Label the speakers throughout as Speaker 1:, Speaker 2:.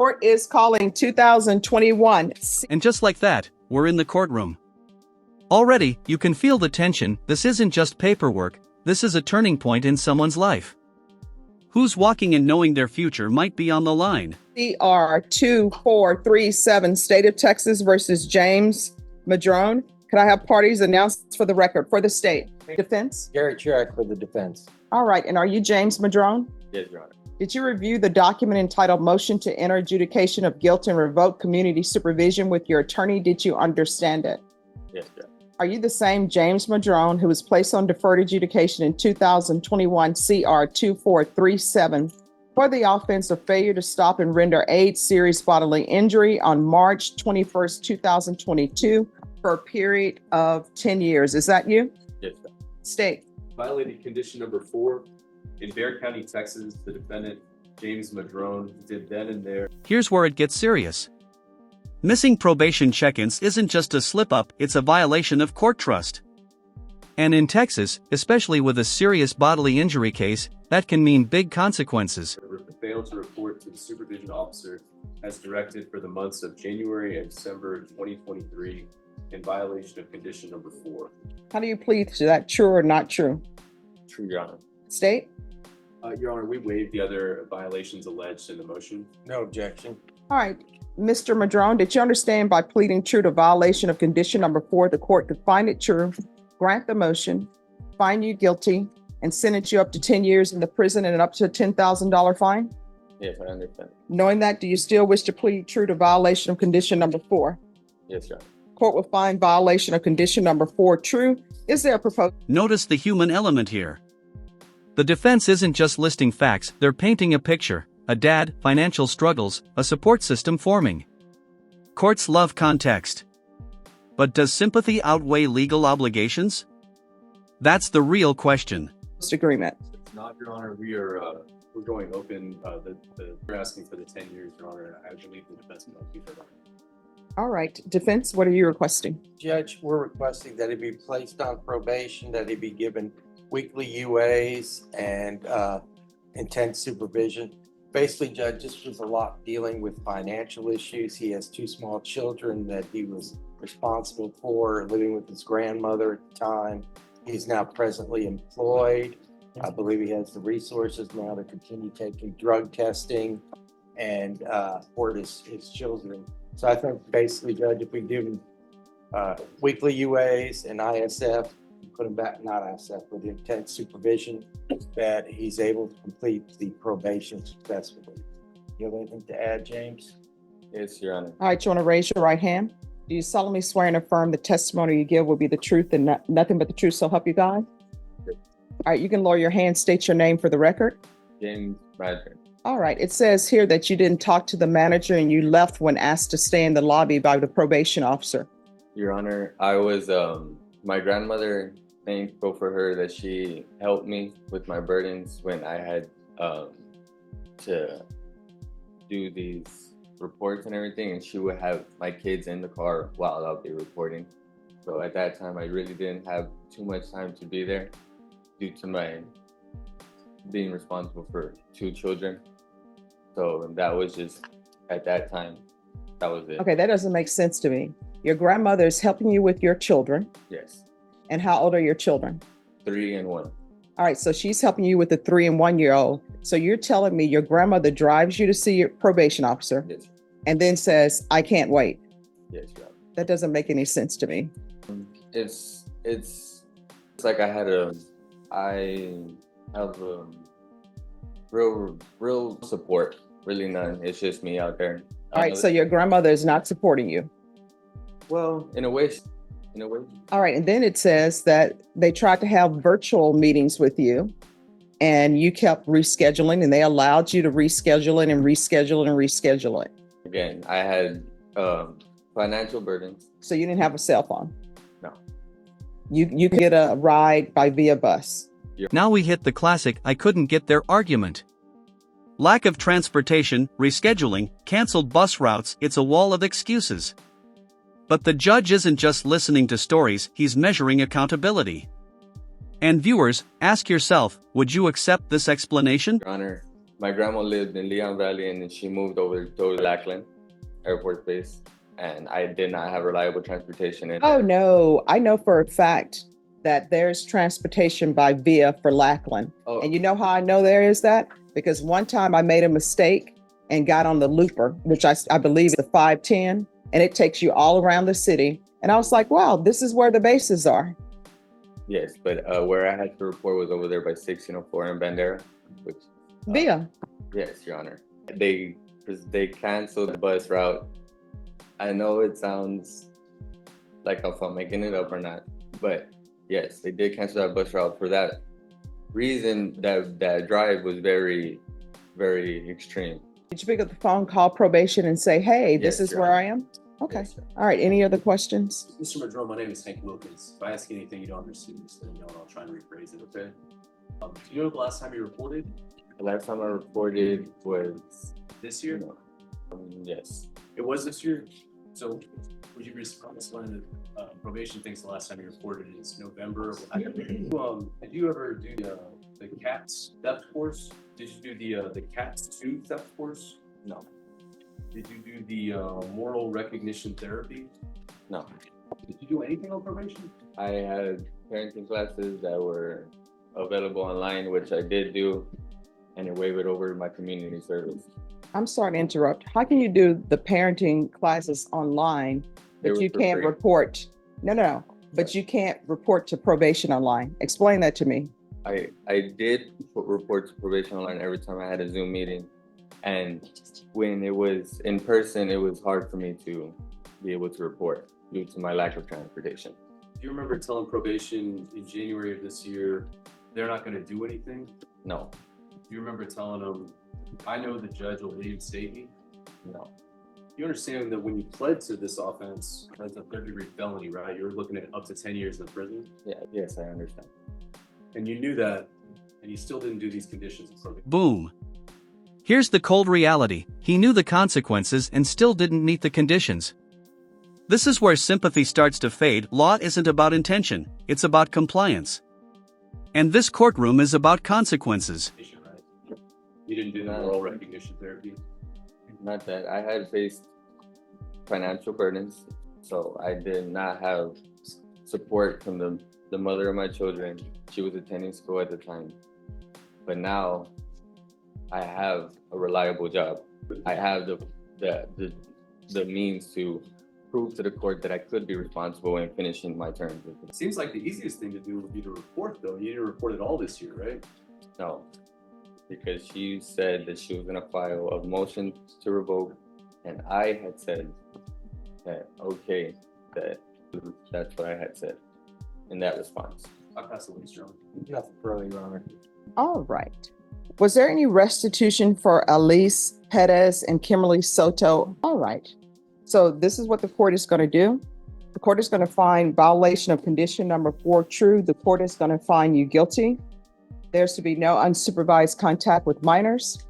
Speaker 1: Court is calling 2021.
Speaker 2: And just like that, we're in the courtroom. Already, you can feel the tension. This isn't just paperwork, this is a turning point in someone's life. Who's walking in knowing their future might be on the line?
Speaker 1: CR 2437, State of Texas versus James Madron. Could I have parties announced for the record for the state? Defense?
Speaker 3: Gary Chirac for the defense.
Speaker 1: All right, and are you James Madron?
Speaker 3: Yes, Your Honor.
Speaker 1: Did you review the document entitled Motion to Enter Adjudication of Guilt and Revoke Community Supervision with your attorney? Did you understand it?
Speaker 3: Yes, Judge.
Speaker 1: Are you the same James Madron who was placed on deferred adjudication in 2021 CR 2437 for the offense of failure to stop and render aid serious bodily injury on March 21st, 2022 for a period of 10 years? Is that you?
Speaker 3: Yes, Judge.
Speaker 1: State.
Speaker 4: Violated condition number 4 in Bexar County, Texas. The defendant, James Madron, did then and there.
Speaker 2: Here's where it gets serious. Missing probation check-ins isn't just a slip-up, it's a violation of court trust. And in Texas, especially with a serious bodily injury case, that can mean big consequences.
Speaker 4: Failed to report to the supervision officer as directed for the months of January and December 2023 in violation of condition number 4.
Speaker 1: How do you plead to that? True or not true?
Speaker 3: True, Your Honor.
Speaker 1: State.
Speaker 4: Your Honor, we waived the other violations alleged in the motion.
Speaker 3: No objection.
Speaker 1: All right. Mr. Madron, did you understand by pleading true to violation of condition number 4, the court could find it true, grant the motion, find you guilty, and sentence you up to 10 years in the prison and up to a $10,000 fine?
Speaker 3: Yes, I understand.
Speaker 1: Knowing that, do you still wish to plead true to violation of condition number 4?
Speaker 3: Yes, Your Honor.
Speaker 1: Court will find violation of condition number 4 true. Is there a proposed?
Speaker 2: Notice the human element here. The defense isn't just listing facts, they're painting a picture. A dad, financial struggles, a support system forming. Courts love context. But does sympathy outweigh legal obligations? That's the real question.
Speaker 1: Agreement.
Speaker 4: It's not, Your Honor. We're going open. We're asking for the 10 years, Your Honor. I believe the defense must be for that.
Speaker 1: All right. Defense, what are you requesting?
Speaker 3: Judge, we're requesting that he be placed on probation, that he be given weekly UAs and intense supervision. Basically, Judge, this was a lot dealing with financial issues. He has 2 small children that he was responsible for, living with his grandmother at the time. He's now presently employed. I believe he has the resources now to continue taking drug testing and support his children. So I think basically, Judge, if we give him weekly UAs and ISF, put him back, not ISF, with intense supervision, that he's able to complete the probation successfully. You have anything to add, James? Yes, Your Honor.
Speaker 1: All right. You want to raise your right hand? Do you solemnly swear and affirm the testimony you give will be the truth and nothing but the truth, so help you God?
Speaker 3: Yes.
Speaker 1: All right. You can lower your hand, state your name for the record.
Speaker 3: James Madron.
Speaker 1: All right. It says here that you didn't talk to the manager and you left when asked to stay in the lobby by the probation officer.
Speaker 5: Your Honor, I was, my grandmother, thankful for her that she helped me with my burdens when I had to do these reports and everything, and she would have my kids in the car while I'll be reporting. So at that time, I really didn't have too much time to be there due to my being responsible for 2 children. So that was just, at that time, that was it.
Speaker 1: Okay, that doesn't make sense to me. Your grandmother is helping you with your children.
Speaker 5: Yes.
Speaker 1: And how old are your children?
Speaker 5: 3 and 1.
Speaker 1: All right, so she's helping you with the 3 and 1 year old. So you're telling me your grandmother drives you to see your probation officer
Speaker 5: Yes.
Speaker 1: and then says, I can't wait.
Speaker 5: Yes, Your Honor.
Speaker 1: That doesn't make any sense to me.
Speaker 5: It's like I have a real support, really none. It's just me out there.
Speaker 1: All right, so your grandmother is not supporting you.
Speaker 5: Well, in a way.
Speaker 1: All right, and then it says that they tried to have virtual meetings with you and you kept rescheduling and they allowed you to reschedule it and reschedule it and reschedule it.
Speaker 5: Again, I had financial burdens.
Speaker 1: So you didn't have a cell phone?
Speaker 5: No.
Speaker 1: You could get a ride via bus?
Speaker 2: Now we hit the classic I couldn't get there argument. Lack of transportation, rescheduling, canceled bus routes, it's a wall of excuses. But the judge isn't just listening to stories, he's measuring accountability. And viewers, ask yourself, would you accept this explanation?
Speaker 5: Your Honor, my grandma lived in Leon Valley and then she moved over to Lackland Airport Base, and I did not have reliable transportation.
Speaker 1: Oh, no, I know for a fact that there's transportation by via for Lackland.
Speaker 5: Oh.
Speaker 1: And you know how I know there is that? Because one time I made a mistake and got on the looper, which I believe is the 510, and it takes you all around the city. And I was like, wow, this is where the bases are.
Speaker 5: Yes, but where I had to report was over there by 1604 in Bandera, which
Speaker 1: Via.
Speaker 5: yes, Your Honor. They canceled the bus route. I know it sounds like if I'm making it up or not, but yes, they did cancel that bus route for that reason. That drive was very, very extreme.
Speaker 1: Did you pick up the phone, call probation and say, hey, this
Speaker 5: Yes,
Speaker 1: is
Speaker 5: Your
Speaker 1: where
Speaker 5: Honor.
Speaker 1: I am? Okay.
Speaker 5: Yes, sir.
Speaker 1: All right. Any other questions?
Speaker 4: Mr. Madron, my name is Hank Wilkins. If I ask anything you don't understand, just let me know and I'll try and rephrase it, okay? Do you know the last time you reported?
Speaker 5: The last time I reported was,
Speaker 4: This year?
Speaker 5: yes,
Speaker 4: It was this year? So would you explain that probation thinks the last time you reported is November? Did you ever do the CATS theft course? Did you do the CATS 2 theft course?
Speaker 5: no,
Speaker 4: Did you do the moral recognition therapy?
Speaker 5: no.
Speaker 4: Did you do anything on probation?
Speaker 5: I had parenting classes that were available online, which I did do, and it waived over my community service.
Speaker 1: I'm sorry to interrupt. How can you do the parenting classes online,
Speaker 5: They
Speaker 1: but
Speaker 5: were
Speaker 1: you
Speaker 5: for
Speaker 1: can't
Speaker 5: free.
Speaker 1: report? No, but you can't report to probation online. Explain that to me.
Speaker 5: I did report to probation online every time I had a Zoom meeting, and when it was in person, it was hard for me to be able to report due to my lack of transportation.
Speaker 4: Do you remember telling probation in January of this year, they're not going to do anything?
Speaker 5: No,
Speaker 4: Do you remember telling them, I know the judge will reinstate me?
Speaker 5: no,
Speaker 4: You understand that when you pled to this offense, that's a third-degree felony, right? You're looking at up to 10 years in prison,
Speaker 5: yeah, yes, I understand.
Speaker 4: and you knew that, and you still didn't do these conditions of probation.
Speaker 2: Boom. Here's the cold reality: he knew the consequences and still didn't meet the conditions. This is where sympathy starts to fade. Law isn't about intention, it's about compliance. And this courtroom is about consequences.
Speaker 4: Right? You didn't do the moral recognition therapy.
Speaker 5: Not that I had faced financial burdens, so I did not have support from the mother of my children. She was attending school at the time, but now I have a reliable job. I have the means to prove to the court that I could be responsible in finishing my term.
Speaker 4: It seems like the easiest thing to do would be to report, though. You didn't report it all this year, right?
Speaker 5: No, because she said that she was gonna file a motion to revoke, and I had said that, okay, that's what I had said in that response.
Speaker 4: I'll pass the lease, John.
Speaker 3: Nothing further, Your Honor.
Speaker 1: All right. Was there any restitution for Elise Perez and Kimberly Soto? All right. So this is what the court is going to do. The court is going to find violation of condition number 4 true. The court is going to find you guilty. There's to be no unsupervised contact with minors.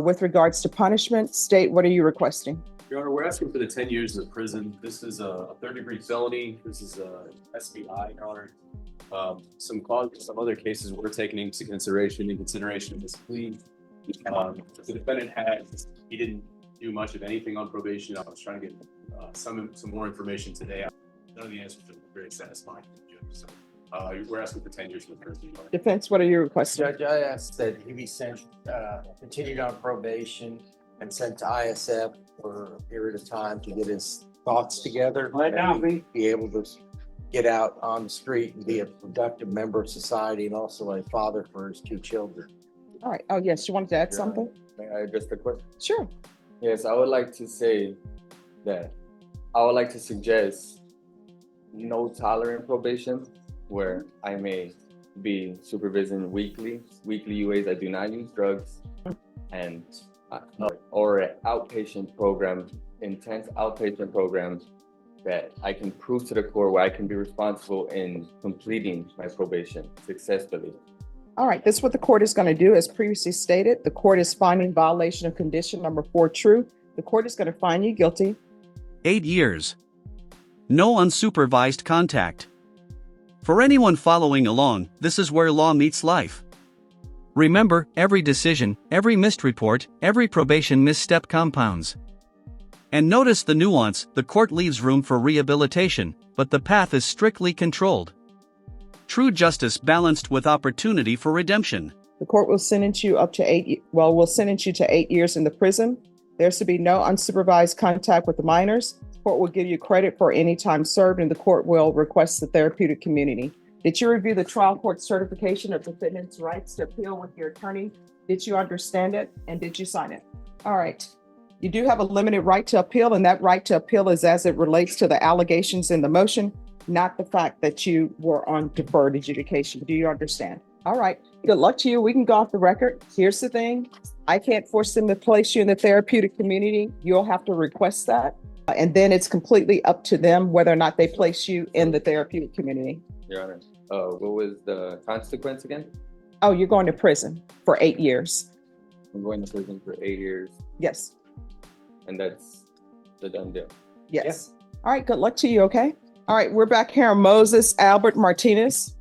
Speaker 1: With regards to punishment, state, what are you requesting?
Speaker 4: Your Honor, we're asking for the 10 years in prison. This is a third-degree felony. This is a SBI, Your Honor. Some other cases we're taking into consideration of this plea. The defendant he didn't do much of anything on probation. I was trying to get some more information today. None of the answers are very satisfying to the judge. So we're asking for 10 years in prison. Your Honor.
Speaker 1: Defense, what are you requesting?
Speaker 3: Judge, I asked that he be sent, continued on probation and sent to ISF for a period of time to get his thoughts together. And be able to get out on the street and be a productive member of society and also a father for his 2 children.
Speaker 1: All right. Oh, yes. You wanted to add
Speaker 5: Your
Speaker 1: something?
Speaker 5: May I address the question?
Speaker 1: Sure.
Speaker 5: Yes, I would like to say that I would like to suggest no tolerant probation, where I may be supervising weekly UAs. I do not use drugs, and or an outpatient program, intense outpatient program that I can prove to the court where I can be responsible in completing my probation successfully.
Speaker 1: All right, this is what the court is going to do. As previously stated, the court is finding violation of condition number 4 true. The court is going to find you guilty.
Speaker 2: 8 years. No unsupervised contact. For anyone following along, this is where law meets life. Remember, every decision, every missed report, every probation misstep compounds. And notice the nuance: the court leaves room for rehabilitation, but the path is strictly controlled. True justice balanced with opportunity for redemption.
Speaker 1: The court will sentence you will sentence you to 8 years in the prison. There's to be no unsupervised contact with the minors. The court will give you credit for any time served, and the court will request the therapeutic community. Did you review the trial court certification of defendant's rights to appeal with your attorney? Did you understand it, and did you sign it? All right. You do have a limited right to appeal, and that right to appeal is as it relates to the allegations in the motion, not the fact that you were on deferred adjudication. Do you understand? All right. Good luck to you. We can go off the record. Here's the thing. I can't force them to place you in the therapeutic community. You'll have to request that. And then it's completely up to them whether or not they place you in the therapeutic community.
Speaker 5: Your Honor. What was the consequence again?
Speaker 1: Oh, you're going to prison for 8 years.
Speaker 5: I'm going to prison for 8 years,
Speaker 1: Yes.
Speaker 5: and that's the done deal.
Speaker 1: Yes. All right. Good luck to you. Okay. All right. We're back here on Moses Albert Martinez.